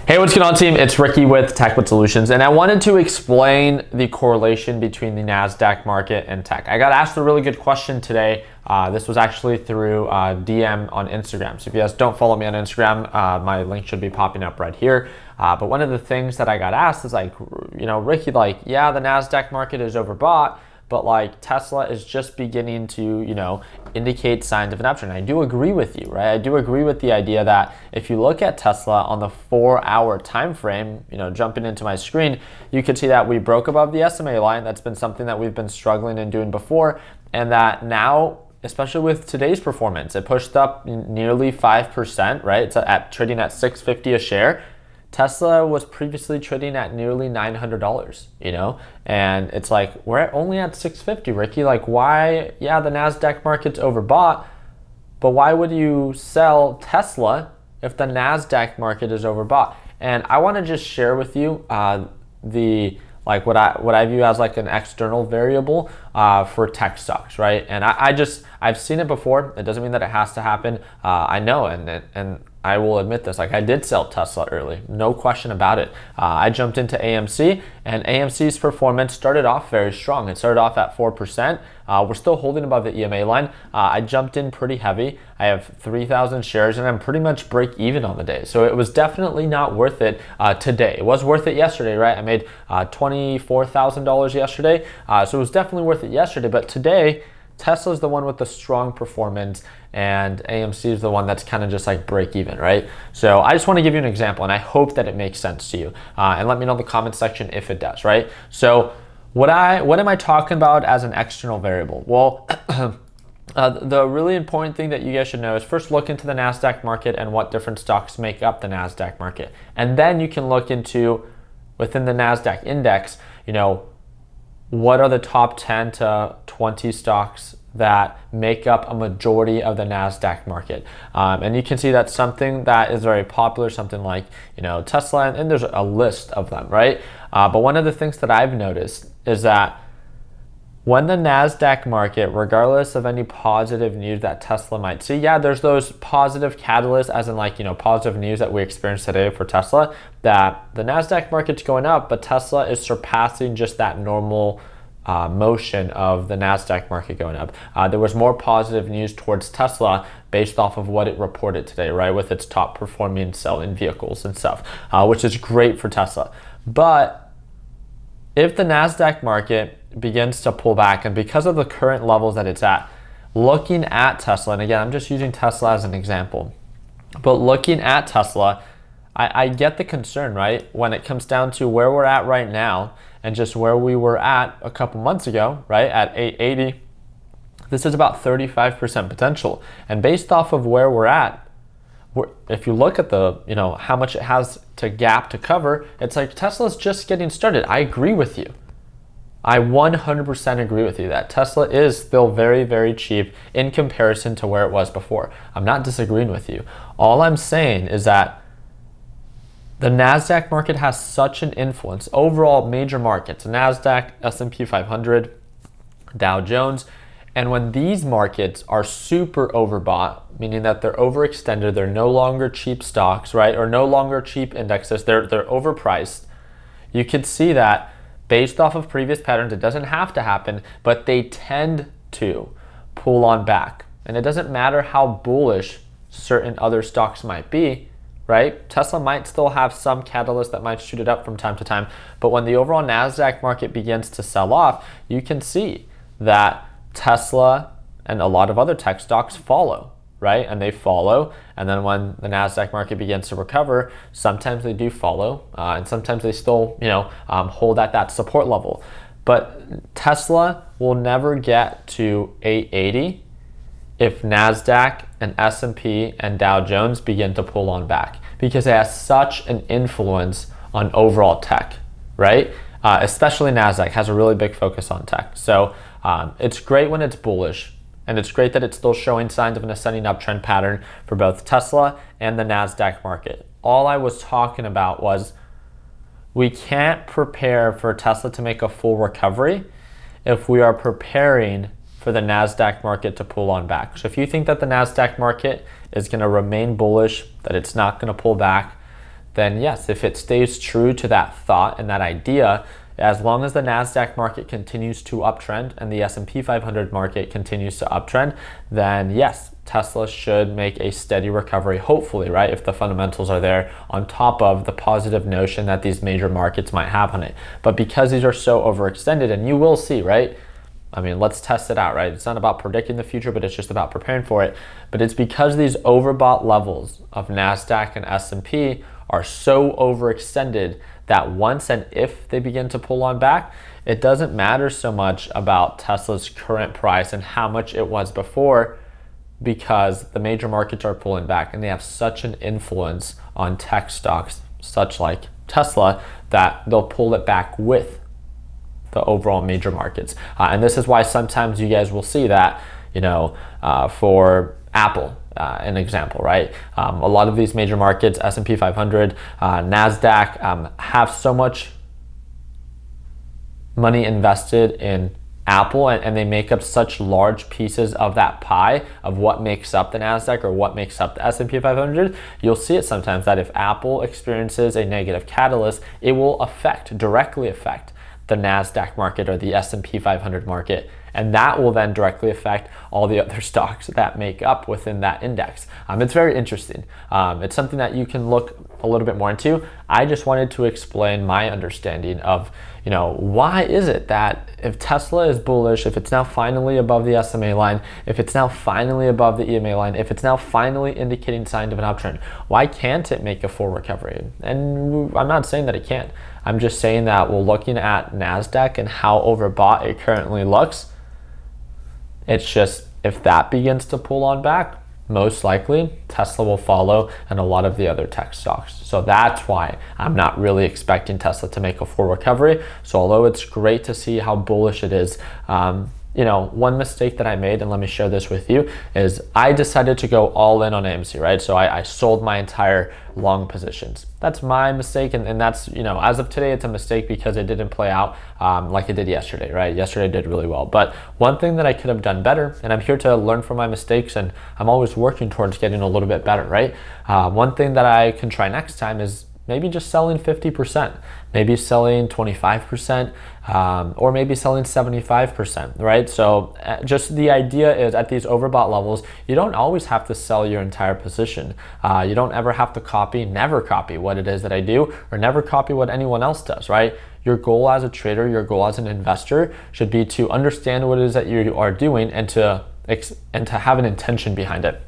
Hey, what's going on, team? It's Ricky with TechWit Solutions, and I wanted to explain the correlation between the Nasdaq market and tech. I got asked a really good question today. This was actually through DM on Instagram. So if you guys don't follow me on Instagram, my link should be popping up right here. But one of the things that I got asked is like, Ricky, yeah, the Nasdaq market is overbought, but like Tesla is just beginning to, indicate signs of an uptrend. I do agree with you, right? I do agree with the idea that if you look at Tesla on the 4-hour time frame, jumping into my screen, you can see that we broke above the SMA line. That's been something that we've been struggling and doing before, and that now, especially with today's performance, it pushed up nearly 5%, right? It's trading at $6.50 a share. Tesla was previously trading at nearly $900, and it's like, we're only at $650, Ricky. Like, why? Yeah, the Nasdaq market's overbought, but why would you sell Tesla if the Nasdaq market is overbought? And I want to just share with you what I view as like an external variable for tech stocks, right? And I've seen it before. It doesn't mean that it has to happen. I know, and I will admit this, like I did sell Tesla early, no question about it. I jumped into AMC, and AMC's performance started off very strong. It started off at 4%. We're still holding above the EMA line. I jumped in pretty heavy. I have 3,000 shares, and I'm pretty much break even on the day. So it was definitely not worth it today. It was worth it yesterday, right? I made $24,000 yesterday. So it was definitely worth it yesterday, but today, Tesla's the one with the strong performance, and AMC is the one that's kind of just like break even, right? So I just want to give you an example, and I hope that it makes sense to you. And let me know in the comment section if it does, right? So what am I talking about as an external variable? Well, the really important thing that you guys should know is first look into the Nasdaq market and what different stocks make up the Nasdaq market. And then you can look into, within the Nasdaq index, what are the top 10 to 20 stocks that make up a majority of the Nasdaq market. And you can see that's something that is very popular, something like, Tesla, and there's a list of them, right? But one of the things that I've noticed is that when the Nasdaq market, regardless of any positive news that Tesla might see, yeah, there's those positive catalysts, as in like, positive news that we experienced today for Tesla, that the Nasdaq market's going up, but Tesla is surpassing just that normal motion of the Nasdaq market going up. There was more positive news towards Tesla based off of what it reported today, right? With its top performing selling vehicles and stuff, which is great for Tesla. But if the Nasdaq market begins to pull back, and because of the current levels that it's at, looking at Tesla, and again, I'm just using Tesla as an example, but looking at Tesla, I get the concern, right? When it comes down to where we're at right now and just where we were at a couple months ago, right? At 880, this is about 35% potential. And based off of where we're at, if you look at the, how much it has to gap to cover, it's like Tesla's just getting started. I agree with you. I 100% agree with you that Tesla is still very, very cheap in comparison to where it was before. I'm not disagreeing with you. All I'm saying is that the Nasdaq market has such an influence. Overall, major markets, Nasdaq, S&P 500, Dow Jones, and when these markets are super overbought, meaning that they're overextended, they're no longer cheap stocks, right? Or no longer cheap indexes, they're overpriced. You can see that based off of previous patterns, it doesn't have to happen, but they tend to pull on back. And it doesn't matter how bullish certain other stocks might be, right? Tesla might still have some catalyst that might shoot it up from time to time, but when the overall Nasdaq market begins to sell off, you can see that Tesla and a lot of other tech stocks follow, right? And they follow, and then when the Nasdaq market begins to recover, sometimes they do follow, and sometimes they still, hold at that support level. But Tesla will never get to 880 if Nasdaq and S&P and Dow Jones begin to pull on back, because it has such an influence on overall tech, right? Especially Nasdaq has a really big focus on tech. So it's great when it's bullish, and it's great that it's still showing signs of an ascending uptrend pattern for both Tesla and the Nasdaq market. All I was talking about was we can't prepare for Tesla to make a full recovery if we are preparing for the Nasdaq market to pull on back. So if you think that the Nasdaq market is going to remain bullish, that it's not going to pull back, then yes, if it stays true to that thought and that idea, as long as the Nasdaq market continues to uptrend and the S&P 500 market continues to uptrend, then yes, Tesla should make a steady recovery, hopefully, right? If the fundamentals are there on top of the positive notion that these major markets might have on it. But because these are so overextended, and you will see, right? I mean, let's test it out, right? It's not about predicting the future, but it's just about preparing for it. But it's because these overbought levels of Nasdaq and S&P are so overextended that once and if they begin to pull on back, it doesn't matter so much about Tesla's current price and how much it was before, because the major markets are pulling back and they have such an influence on tech stocks, such like Tesla, that they'll pull it back with the overall major markets. And this is why sometimes you guys will see that, for Apple, an example, right? A lot of these major markets, S&P 500, Nasdaq, have so much money invested in Apple, and they make up such large pieces of that pie of what makes up the Nasdaq or what makes up the S&P 500. You'll see it sometimes that if Apple experiences a negative catalyst, it will directly affect the Nasdaq market or the S&P 500 market, and that will then directly affect all the other stocks that make up within that index. It's very interesting. It's something that you can look a little bit more into. I just wanted to explain my understanding of, why is it that if Tesla is bullish, if it's now finally above the SMA line, if it's now finally above the EMA line, if it's now finally indicating signs of an uptrend, why can't it make a full recovery? And I'm not saying that it can't. I'm just saying that we're looking at Nasdaq and how overbought it currently looks. It's just, if that begins to pull on back, most likely Tesla will follow and a lot of the other tech stocks. So that's why I'm not really expecting Tesla to make a full recovery. So although it's great to see how bullish it is, one mistake that I made, and let me share this with you, is I decided to go all in on AMC, right? So I sold my entire long positions. That's my mistake, and that's, as of today, it's a mistake because it didn't play out like it did yesterday, right? Yesterday did really well. But one thing that I could have done better, and I'm here to learn from my mistakes, and I'm always working towards getting a little bit better, right? One thing that I can try next time is maybe just selling 50%, maybe selling 25%, or maybe selling 75%, right? So just the idea is at these overbought levels, you don't always have to sell your entire position. You don't ever have to never copy what it is that I do, or never copy what anyone else does, right? Your goal as a trader, your goal as an investor should be to understand what it is that you are doing and to have an intention behind it,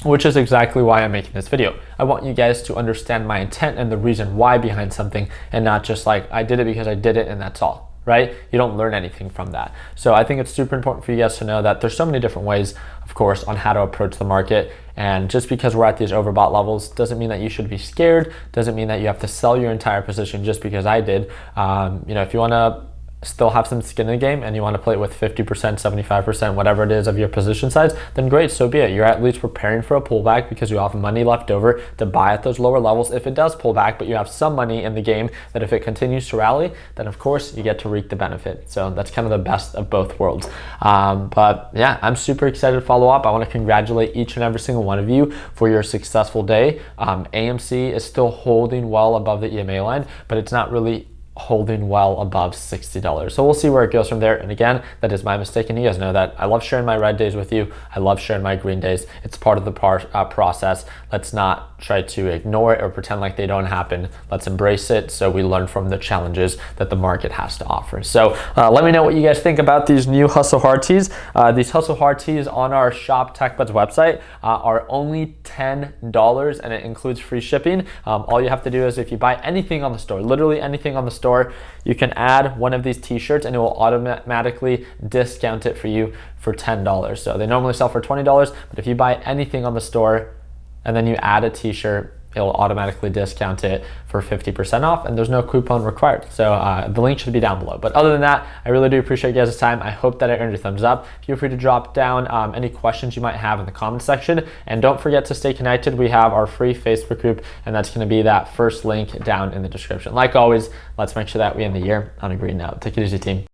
which is exactly why I'm making this video. I want you guys to understand my intent and the reason why behind something, and not just like, I did it because I did it and that's all, right? You don't learn anything from that. So I think it's super important for you guys to know that there's so many different ways, of course, on how to approach the market. And just because we're at these overbought levels doesn't mean that you should be scared, doesn't mean that you have to sell your entire position just because I did. If you want to still have some skin in the game and you want to play it with 50%, 75%, whatever it is of your position size, then great, so be it. You're at least preparing for a pullback because you have money left over to buy at those lower levels if it does pull back, but you have some money in the game that if it continues to rally, then of course you get to reap the benefit. So that's kind of the best of both worlds. But yeah, I'm super excited to follow up. I want to congratulate each and every single one of you for your successful day. AMC is still holding well above the EMA line, but it's not really holding well above $60. So we'll see where it goes from there. And again, that is my mistake, and you guys know that I love sharing my red days with you. I love sharing my green days. It's part of the process. Let's not try to ignore it or pretend like they don't happen. Let's embrace it so we learn from the challenges that the market has to offer. So let me know what you guys think about these new Hustle Hard tees. These Hustle Hard tees on our Shop TechBuds website are only $10, and it includes free shipping. All you have to do is, if you buy anything on the store, literally anything on the store, you can add one of these t-shirts and it will automatically discount it for you for $10. So they normally sell for $20, but if you buy anything on the store and then you add a t-shirt, it'll automatically discount it for 50% off, and there's no coupon required. So the link should be down below. But other than that, I really do appreciate you guys' time. I hope that I earned your thumbs up. Feel free to drop down any questions you might have in the comment section. And don't forget to stay connected. We have our free Facebook group, and that's gonna be that first link down in the description. Like always, let's make sure that we end the year on a green note. Take it easy, team.